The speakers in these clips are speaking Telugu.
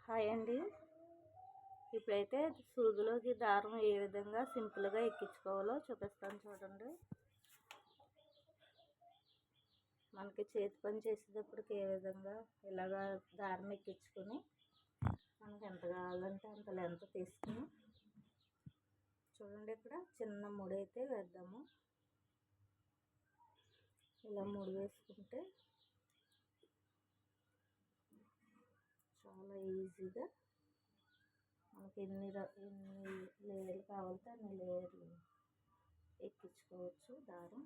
హాయ్ అండి. ఇప్పుడైతే సూదిలోకి దారం ఏ విధంగా సింపుల్గా ఎక్కించుకోవాలో చూపిస్తాను చూడండి. మనకి చేతి పని చేసేటప్పటికి ఏ విధంగా ఇలాగా దారం ఎక్కించుకొని మనకి ఎంత కావాలంటే అంత లెంత్ తీసుకుని చూడండి. ఇక్కడ చిన్న ముడైతే వేద్దాము. ఇలా ముడి వేసుకుంటే చాలా ఈజీగా మనకి ఎన్ని లేయర్లు కావాలంటే అన్ని లేయర్లు ఎక్కించుకోవచ్చు దారం.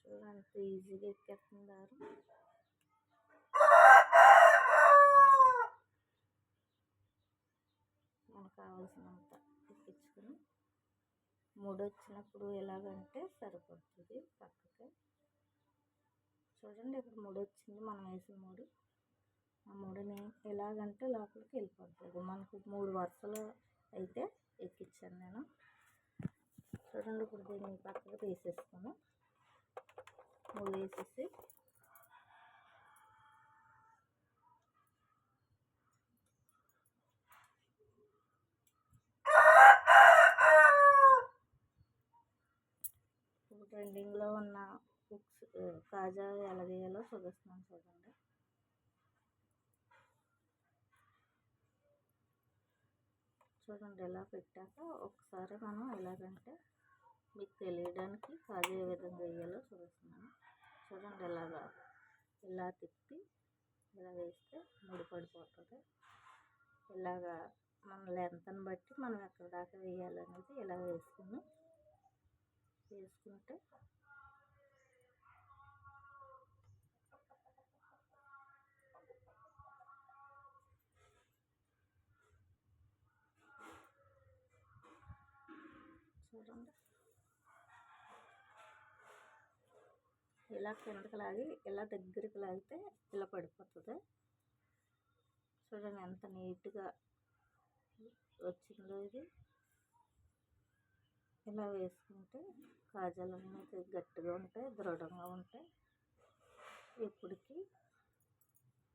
చూడండి ఈజీగా ఎక్కేస్తుంది దారం. మనకు కావాల్సినంత ఎక్కించుకొని ముడి వచ్చినప్పుడు ఎలాగంటే సరిపడుతుంది పక్కకి. చూడండి ఇక్కడ ముడి వచ్చింది, మనం వేసిన ముడి. ఆ ముడిని ఎలాగంటే లోపలికి వెళ్ళిపోతుంది. మనకు 3 వరుసలు అయితే ఎక్కించాను నేను. చూడండి ఇప్పుడు దీన్ని పక్కకు తీసేసుకొని ముడి వేసేసి ట్రెండింగ్లో ఉన్న బుక్స్ కాజా ఎలా వేయాలో చూపిస్తున్నాను చూడండి. చూడండి ఎలా పెట్టాక ఒకసారి మనం ఎలాగంటే మీకు తెలియడానికి కాజా ఏ విధంగా వేయాలో చూపిస్తున్నాను చూడండి. ఇలా తిప్పి ఇలా వేస్తే ముడి పడిపోతుంది. ఇలాగా మన లెంత్ని బట్టి మనం ఎక్కడ దాకా వేయాలనేది ఇలా వేసుకుంటే చూడండి ఇలా కిందకి లాగి ఇలా దగ్గరికి లాగితే ఇలా పడిపోతుంది. చూడండి ఎంత నీట్గా వచ్చిందో ఇది. ఇలా వేసుకుంటే కాజాలన్నీ గట్టిగా ఉంటాయి, దృఢంగా ఉంటాయి, ఎప్పటికీ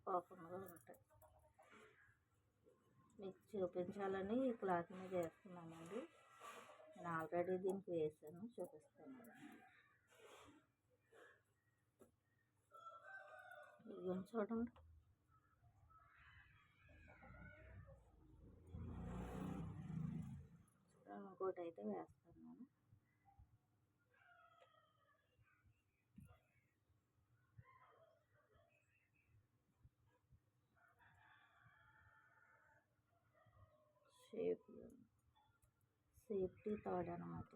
పోకుండా ఉంటాయి. మీకు చూపించాలని ఈ క్లాత్ మీద వేస్తున్నానండి. నేను ఆల్రెడీ దీనికి వేసాను, చూపిస్తాను. ఇవన్నీ చూడండి. ఇంకోటి అయితే వేస్తాను నేను. సేఫ్టీ తాడు అన్నమాట.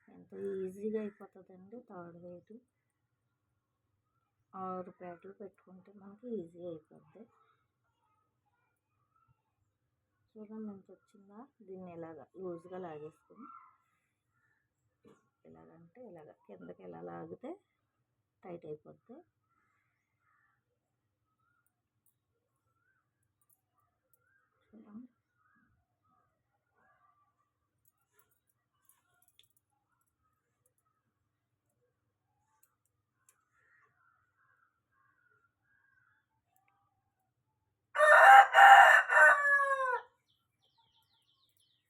ఎంతో ఈజీగా అయిపోతుందండి తాడు వేయటం. 6 పేటలు పెట్టుకుంటే మనకి ఈజీ అయిపోద్ది. చూడండి ఎంత వచ్చిందా. దీన్ని ఇలాగా లూజ్గా లాగేసుకుని ఇలాగంటే ఇలాగ కిందకి ఎలా లాగితే టైట్ అయిపోద్ది.